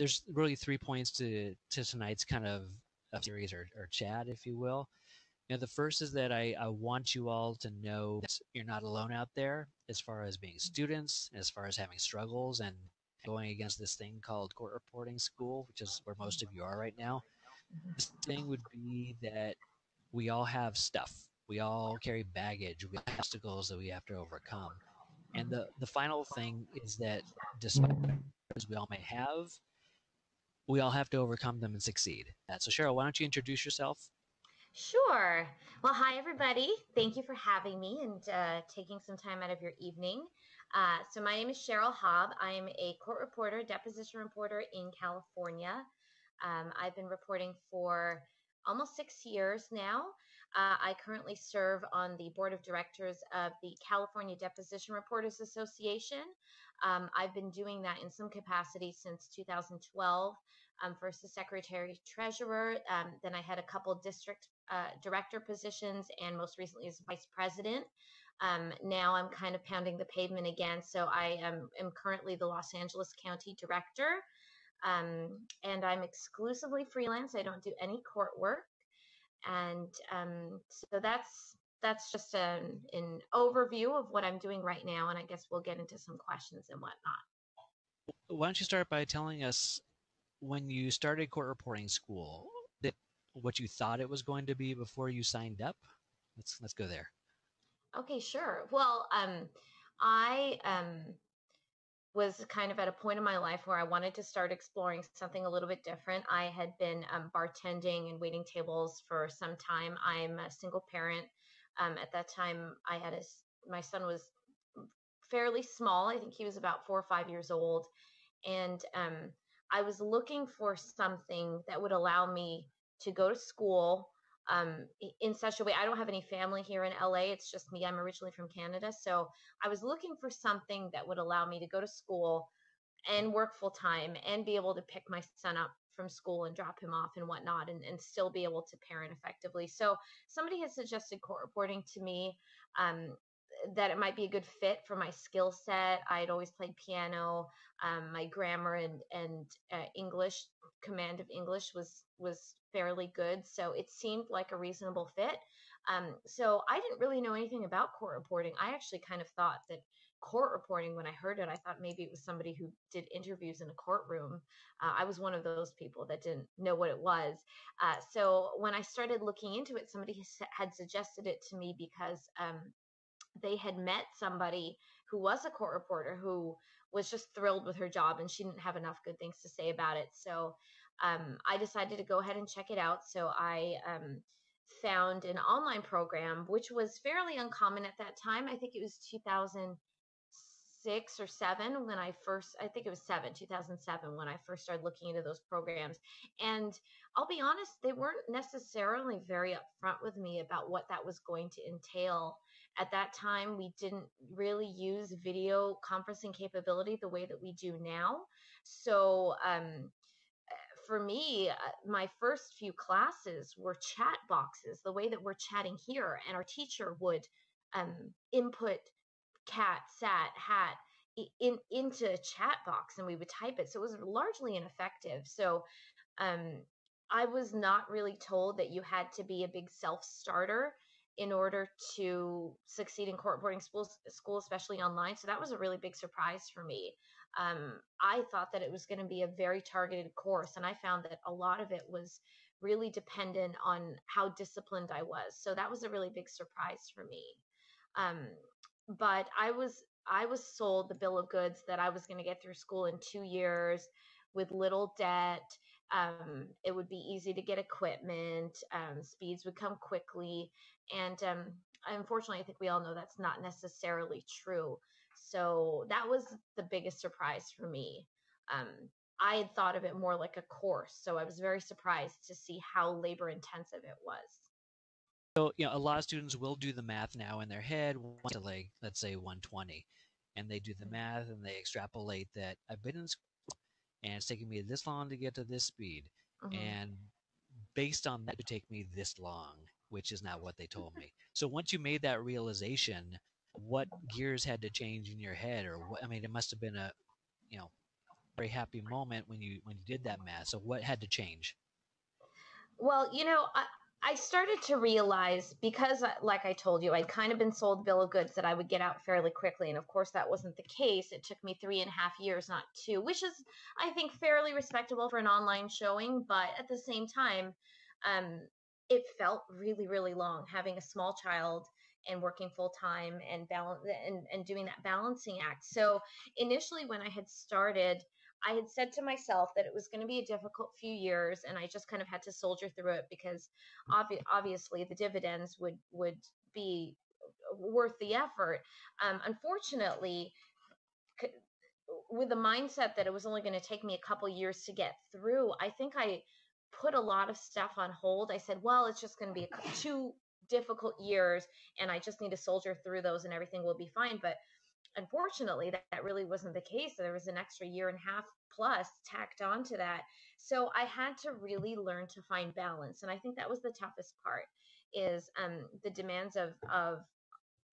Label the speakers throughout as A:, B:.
A: there's really 3 points to tonight's kind of series or chat, if you will. The first is that I want you all to know that you're not alone out there as far as being students, as far as having struggles and going against this thing called court reporting school, which is where most of you are right now. This thing would be that we all have stuff. We all carry baggage. We have obstacles that we have to overcome. And the final thing is that despite as we all may have, we all have to overcome them and succeed. So Cheryl, why don't you introduce yourself?
B: Sure. Well, hi, everybody. Thank you for having me and taking some time out of your evening. So my name is Cheryl Haab. I am a court reporter, deposition reporter in California. I've been reporting for almost 6 years now. I currently serve on the board of directors of the California Deposition Reporters Association. I've been doing that in some capacity since 2012. First as secretary treasurer, then I had a couple district director positions, and most recently as vice president. Now I'm kind of pounding the pavement again, so I am currently the Los Angeles County director. And I'm exclusively freelance. I don't do any court work. And so that's just an overview of what I'm doing right now. And I guess we'll get into some questions and whatnot.
A: Why don't you start by telling us when you started court reporting school, what you thought it was going to be before you signed up? Let's go there.
B: Okay, sure. Well, I was kind of at a point in my life where I wanted to start exploring something a little bit different. I had been bartending and waiting tables for some time. I'm a single parent. At that time, my son was fairly small. I think he was about 4 or 5 years old. And I was looking for something that would allow me to go to school in such a way. I don't have any family here in LA. It's just me. I'm originally from Canada. So I was looking for something that would allow me to go to school and work full time and be able to pick my son up from school and drop him off and whatnot, and still be able to parent effectively. So somebody had suggested court reporting to me, that it might be a good fit for my skill set. I'd always played piano. My grammar and English, command of English was fairly good. So it seemed like a reasonable fit. So I didn't really know anything about court reporting. I actually kind of thought that court reporting, when I heard it, I thought maybe it was somebody who did interviews in a courtroom. I was one of those people that didn't know what it was. So when I started looking into it, somebody had suggested it to me because they had met somebody who was a court reporter who was just thrilled with her job, and she didn't have enough good things to say about it. So I decided to go ahead and check it out. So I found an online program, which was fairly uncommon at that time. I think it was 2006 or 7 when I think it was 2007 when I first started looking into those programs. And I'll be honest, they weren't necessarily very upfront with me about what that was going to entail. At that time, we didn't really use video conferencing capability the way that we do now. So for me, my first few classes were chat boxes, the way that we're chatting here, and our teacher would input cat, sat, hat into a chat box, and we would type it. So it was largely ineffective. So I was not really told that you had to be a big self-starter in order to succeed in court reporting school, especially online. So that was a really big surprise for me. I thought that it was going to be a very targeted course, and I found that a lot of it was really dependent on how disciplined I was. So that was a really big surprise for me. But I was sold the bill of goods that I was going to get through school in 2 years with little debt. It would be easy to get equipment. Speeds would come quickly. And unfortunately, I think we all know that's not necessarily true. So that was the biggest surprise for me. I had thought of it more like a course. So I was very surprised to see how labor intensive it was.
A: So, a lot of students will do the math now in their head to, like, let's say 120, and they do the math and they extrapolate that I've been in school and it's taking me this long to get to this speed.
B: Mm-hmm.
A: And based on that, it would take me this long, which is not what they told me. So once you made that realization, what gears had to change in your head? Or what, I mean, it must have been a very happy moment when you did that math. So what had to change?
B: Well, I started to realize because, like I told you, I'd kind of been sold a bill of goods that I would get out fairly quickly. And of course, that wasn't the case. It took me 3.5 years, not two, which is, I think, fairly respectable for an online showing. But at the same time, um, it felt really, really long having a small child and working full time and and doing that balancing act. So initially, when I had started, I had said to myself that it was going to be a difficult few years, and I just kind of had to soldier through it because obviously the dividends would be worth the effort. Unfortunately, with the mindset that it was only going to take me a couple years to get through, I think I put a lot of stuff on hold. I said, well, it's just going to be two difficult years, and I just need to soldier through those, and everything will be fine. But unfortunately, that really wasn't the case. There was an extra year and a half plus tacked onto that. So I had to really learn to find balance. And I think that was the toughest part is the demands of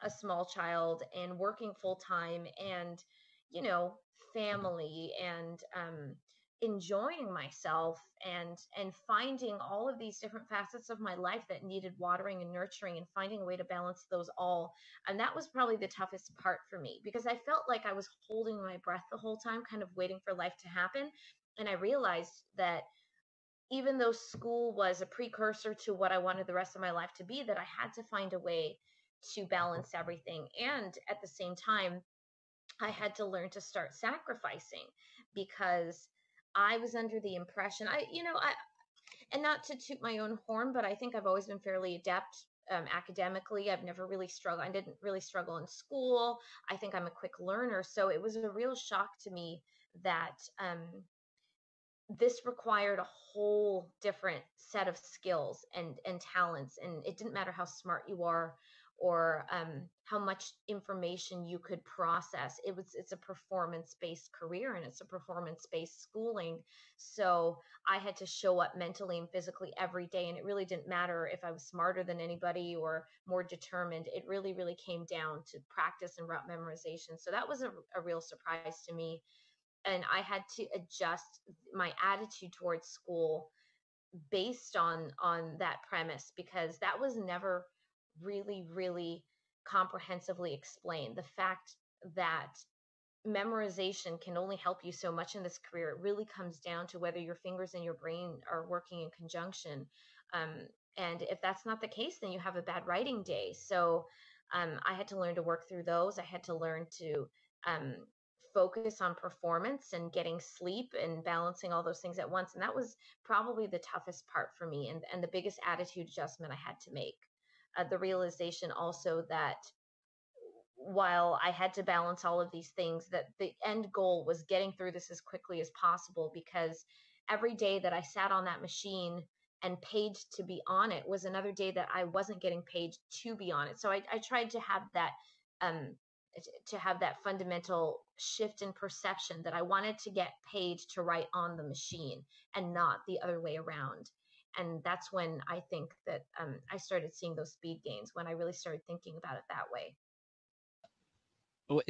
B: a small child and working full time and, you know, family and enjoying myself and finding all of these different facets of my life that needed watering and nurturing and finding a way to balance those all. And that was probably the toughest part for me because I felt like I was holding my breath the whole time, kind of waiting for life to happen. And I realized that even though school was a precursor to what I wanted the rest of my life to be, that I had to find a way to balance everything. And at the same time, I had to learn to start sacrificing because I was under the impression and not to toot my own horn, but I think I've always been fairly adept academically. I've never really struggled. I didn't really struggle in school. I think I'm a quick learner. So it was a real shock to me that this required a whole different set of skills and talents, and it didn't matter how smart you are or how much information you could process. It's a performance based career and it's a performance based schooling. So I had to show up mentally and physically every day, and it really didn't matter if I was smarter than anybody or more determined. It really came down to practice and route memorization. So that was a real surprise to me, and I had to adjust my attitude towards school based on that premise because that was never really comprehensively explained. The fact that memorization can only help you so much in this career. It really comes down to whether your fingers and your brain are working in conjunction. Um, and if that's not the case, then you have a bad writing day. So I had to learn to work through those. I had to learn to um, focus on performance and getting sleep and balancing all those things at once. And that was probably the toughest part for me and the biggest attitude adjustment I had to make. The realization also that while I had to balance all of these things, that the end goal was getting through this as quickly as possible because every day that I sat on that machine and paid to be on it was another day that I wasn't getting paid to be on it. So I tried um, to have that fundamental shift in perception that I wanted to get paid to write on the machine and not the other way around. And that's when I think that I started seeing those speed gains, when I really started thinking about it that way.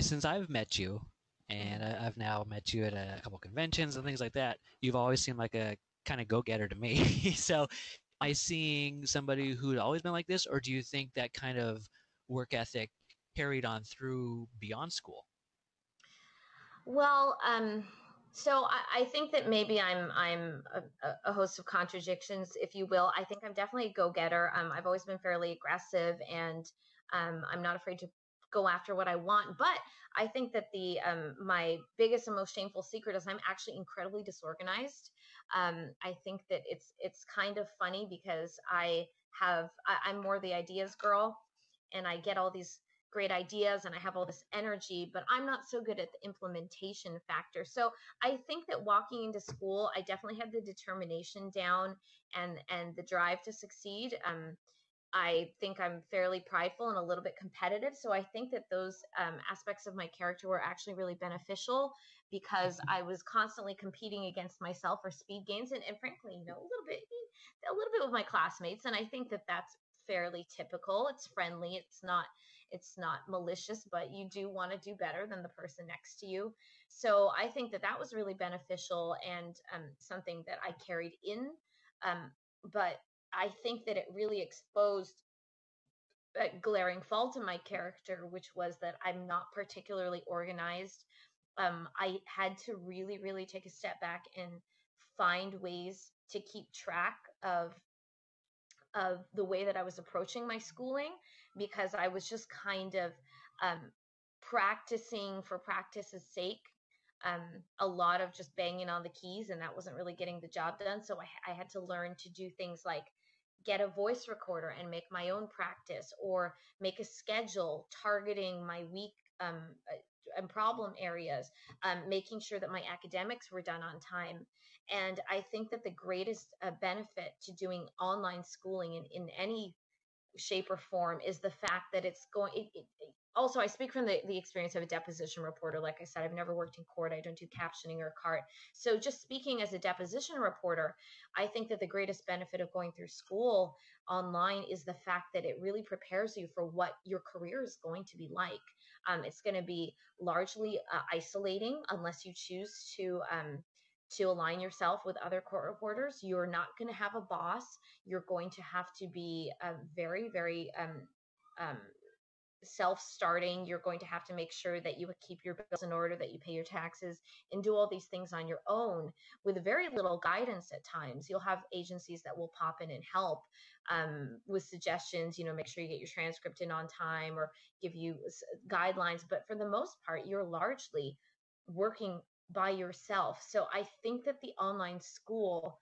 A: Since I've met you, and
B: Mhm.
A: I've now met you at a couple conventions and things like that, you've always seemed like a kind of go-getter to me. So, am I seeing somebody who'd always been like this, or do you think that kind of work ethic carried on through beyond school?
B: Well, so I think that maybe I'm a host of contradictions, if you will. I think I'm definitely a go-getter. I've always been fairly aggressive, and I'm not afraid to go after what I want. But I think that the my biggest and most shameful secret is I'm actually incredibly disorganized. I think that it's kind of funny because I'm more the ideas girl, and I get all these great ideas and I have all this energy, but I'm not so good at the implementation factor. So I think that walking into school, I definitely had the determination down and the drive to succeed. I think I'm fairly prideful and a little bit competitive. So I think that those aspects of my character were actually really beneficial because I was constantly competing against myself for speed gains and frankly, a little bit with my classmates. And I think that that's fairly typical. It's friendly. It's not malicious, but you do want to do better than the person next to you. So I think that that was really beneficial, and something that I carried in. Um, but I think that it really exposed a glaring fault in my character, which was that I'm not particularly organized. I had to really, really take a step back and find ways to keep track of the way that I was approaching my schooling, because I was just kind of um, practicing for practice's sake. A lot of just banging on the keys, and that wasn't really getting the job done. So I had to learn to do things like get a voice recorder and make my own practice, or make a schedule targeting my week and problem areas, making sure that my academics were done on time. And I think that the greatest benefit to doing online schooling in any shape or form is the fact that it's going also, I speak from the experience of a deposition reporter. Like I said, I've never worked in court. I don't do captioning or cart. So just speaking as a deposition reporter, I think that the greatest benefit of going through school online is the fact that it really prepares you for what your career is going to be like. It's going to be largely isolating unless you choose to align yourself with other court reporters. You're not going to have a boss. You're going to have to be very, very um, self-starting. You're going to have to make sure that you keep your bills in order, that you pay your taxes, and do all these things on your own with very little guidance at times. You'll have agencies that will pop in and help with suggestions, make sure you get your transcript in on time, or give you guidelines. But for the most part, you're largely working by yourself. So I think that the online school,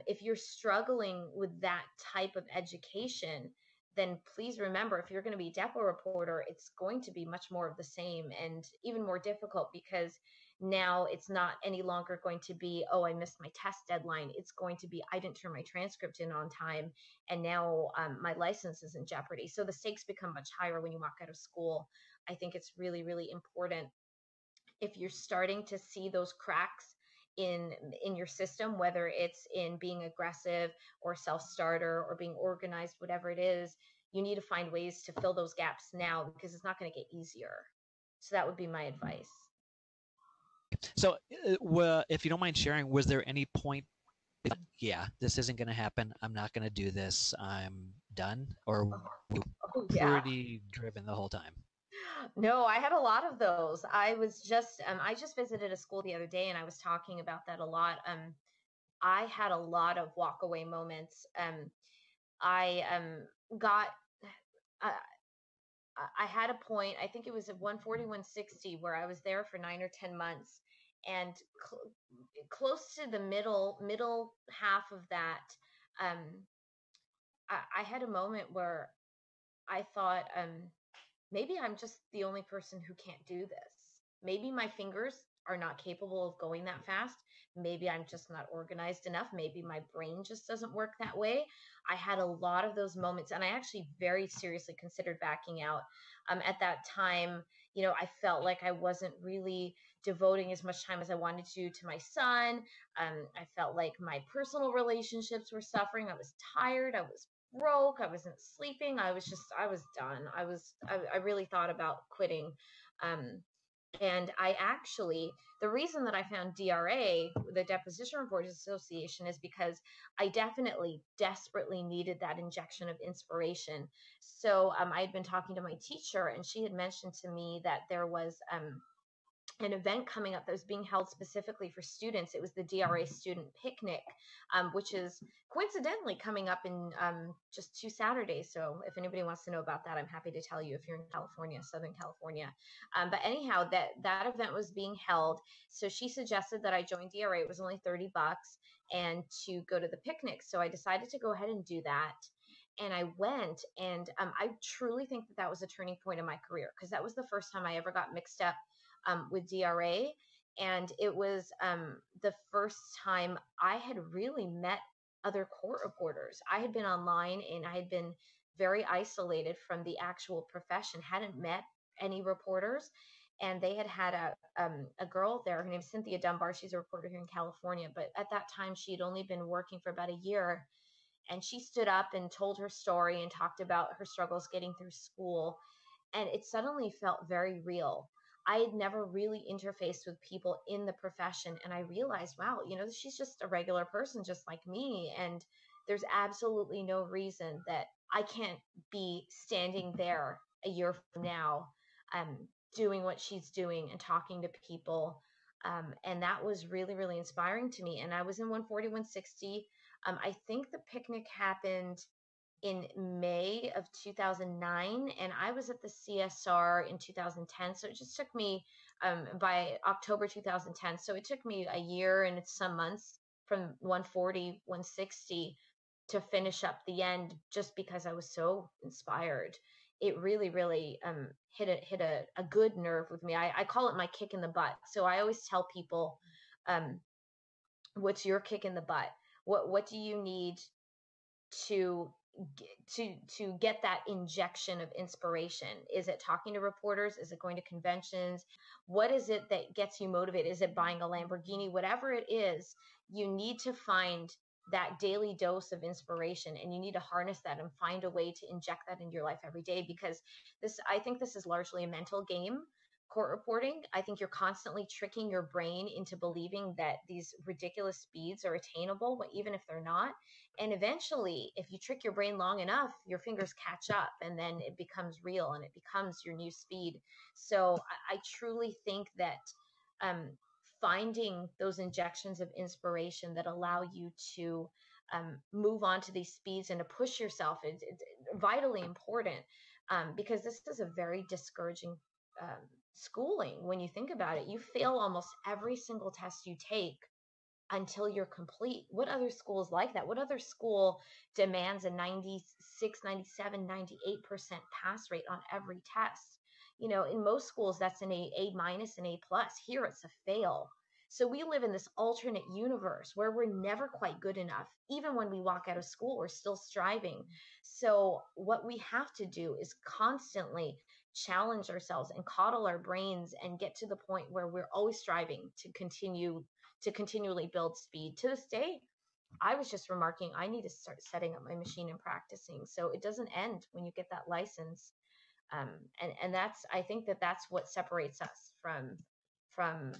B: if you're struggling with that type of education, then please remember, if you're going to be a depo reporter, it's going to be much more of the same, and even more difficult, because now it's not any longer going to be, oh, I missed my test deadline. It's going to be, I didn't turn my transcript in on time, and now my license is in jeopardy. So the stakes become much higher when you walk out of school. I think it's really, really important, if you're starting to see those cracks in your system, whether it's in being aggressive or self-starter or being organized, whatever it is, you need to find ways to fill those gaps now, because it's not going to get easier. So that would be my advice.
A: So, well, if you don't mind sharing, was there any point, yeah, this isn't going to happen, I'm not going to do this, I'm done, or were you pretty driven the whole time?
B: No, I had a lot of those. I just visited a school the other day, and I was talking about that a lot. I had a lot of walk away moments. I got, uh, I had a point, I think it was at 140, 160, where I was there for 9 or 10 months, and close to the middle half of that, um, I had a moment where I thought, maybe I'm just the only person who can't do this. Maybe my fingers are not capable of going that fast. Maybe I'm just not organized enough. Maybe my brain just doesn't work that way. I had a lot of those moments, and I actually very seriously considered backing out. At that time, I felt like I wasn't really devoting as much time as I wanted to my son. I felt like my personal relationships were suffering. I was tired. I was broke. I wasn't sleeping. I was done. I really thought about quitting. And the reason that I found DRA, the Deposition Reporters Association, is because I definitely desperately needed that injection of inspiration. So I had been talking to my teacher, and she had mentioned to me that there was an event coming up that was being held specifically for students. It was the DRA Student Picnic, which is coincidentally coming up in just 2 Saturdays. So if anybody wants to know about that, I'm happy to tell you if you're in California, Southern California. But anyhow, that event was being held. So she suggested that I join DRA. It was only $30 and to go to the picnic. So I decided to go ahead and do that. And I went, and I truly think that was a turning point in my career, because that was the first time I ever got mixed up with DRA. And it was the first time I had really met other court reporters. I had been online, and I had been very isolated from the actual profession, hadn't met any reporters. And they had a girl there. Her name's Cynthia Dunbar. She's a reporter here in California. But at that time, she had only been working for about a year. And she stood up and told her story and talked about her struggles getting through school. And it suddenly felt very real. I had never really interfaced with people in the profession. And I realized, wow, she's just a regular person just like me. And there's absolutely no reason that I can't be standing there a year from now, doing what she's doing and talking to people. And that was really, really inspiring to me. And I was in 140, 160. I think the picnic happened in May of 2009, and I was at the CSR in 2010. So it just took me by October 2010. So it took me a year and some months from 140, 160 to finish up the end, just because I was so inspired. It really, really hit a good nerve with me. I call it my kick in the butt. So I always tell people, what's your kick in the butt? What do you need to get that injection of inspiration? Is it talking to reporters? Is it going to conventions? What is it that gets you motivated? Is it buying a Lamborghini? Whatever it is, you need to find that daily dose of inspiration, and you need to harness that and find a way to inject that into your life every day, because I think this is largely a mental game. Court reporting, I think you're constantly tricking your brain into believing that these ridiculous speeds are attainable, even if they're not. And eventually, if you trick your brain long enough, your fingers catch up, and then it becomes real and it becomes your new speed. So I truly think that finding those injections of inspiration that allow you to move on to these speeds and to push yourself is vitally important, because this is a very discouraging schooling. When you think about it, you fail almost every single test you take until you're complete. What other school is like that? What other school demands a 96, 97, 98% pass rate on every test? In most schools, that's an A minus, an A plus. Here it's a fail. So we live in this alternate universe where we're never quite good enough. Even when we walk out of school, we're still striving. So what we have to do is constantly challenge ourselves and coddle our brains and get to the point where we're always striving to continually build speed. To this day, I was just remarking, I need to start setting up my machine and practicing, so it doesn't end when you get that license. And I think that's what separates us from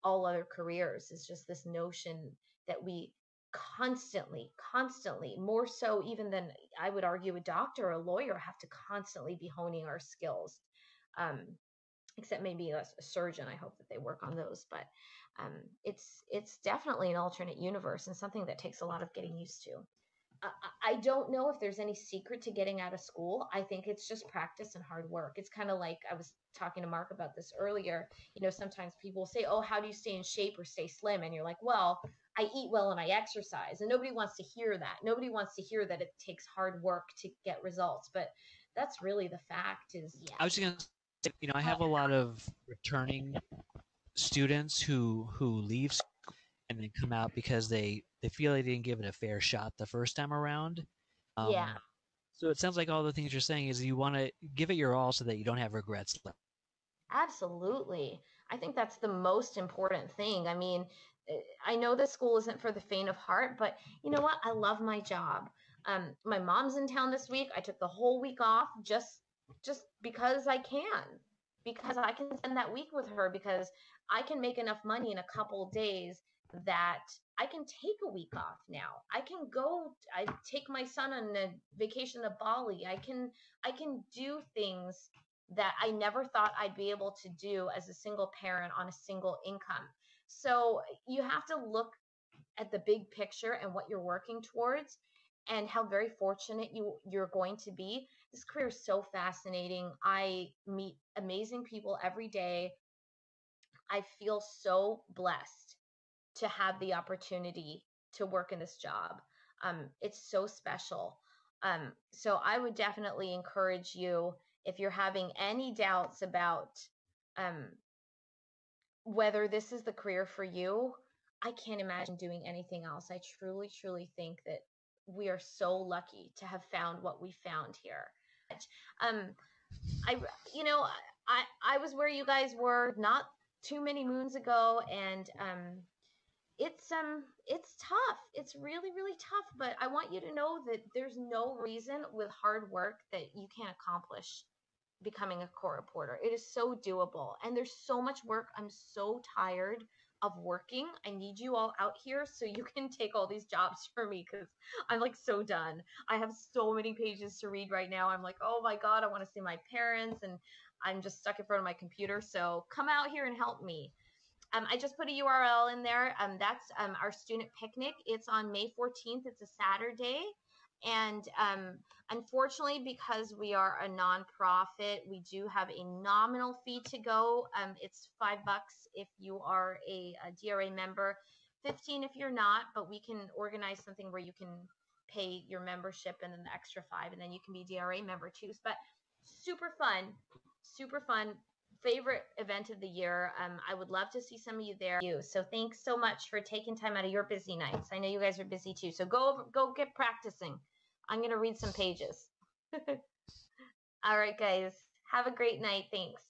B: all other careers, is just this notion that we constantly, more so even than, I would argue, a doctor or a lawyer, have to constantly be honing our skills. Except maybe a surgeon. I hope that they work on those, but it's definitely an alternate universe and something that takes a lot of getting used to. I don't know if there's any secret to getting out of school. I think it's just practice and hard work. It's kind of like, I was talking to Mark about this earlier. Sometimes people say, oh, how do you stay in shape or stay slim? And you're like, well, I eat well and I exercise. And nobody wants to hear that. Nobody wants to hear that it takes hard work to get results. But that's really the fact.
A: I was going to say, I have a lot of returning students who leave school and then come out because they feel they didn't give it a fair shot the first time around.
B: Yeah.
A: So it sounds like all the things you're saying is you want to give it your all so that you don't have regrets left.
B: Absolutely. I think that's the most important thing. I mean, I know that school isn't for the faint of heart, but you know what? I love my job. My mom's in town this week. I took the whole week off just because I can, because I can spend that week with her, because I can make enough money in a couple days that I can take a week off now. I take my son on a vacation to Bali. I can do things that I never thought I'd be able to do as a single parent on a single income. So you have to look at the big picture and what you're working towards, and how very fortunate you're going to be. This career is so fascinating. I meet amazing people every day. I feel so blessed to have the opportunity to work in this job. It's so special. So I would definitely encourage you, if you're having any doubts about whether this is the career for you, I can't imagine doing anything else. I truly, truly think that we are so lucky to have found what we found here. I was where you guys were not too many moons ago, and it's tough. It's really, really tough, but I want you to know that there's no reason with hard work that you can't accomplish becoming a court reporter. It is so doable, and there's so much work. I'm so tired of working. I need you all out here so you can take all these jobs for me, because I'm like so done. I have so many pages to read right now. I'm like, oh my God, I want to see my parents, and I'm just stuck in front of my computer. So come out here and help me. I just put a URL in there. That's our student picnic. It's on May 14th. It's a Saturday. And unfortunately, because we are a nonprofit, we do have a nominal fee to go. It's $5 if you are a DRA member, 15 if you're not, but we can organize something where you can pay your membership and then the extra 5, and then you can be a DRA member too. But super fun, super fun. Favorite event of the year. I would love to see some of you there. So thanks so much for taking time out of your busy nights. I know you guys are busy too. So go get practicing. I'm going to read some pages. All right, guys. Have a great night. Thanks.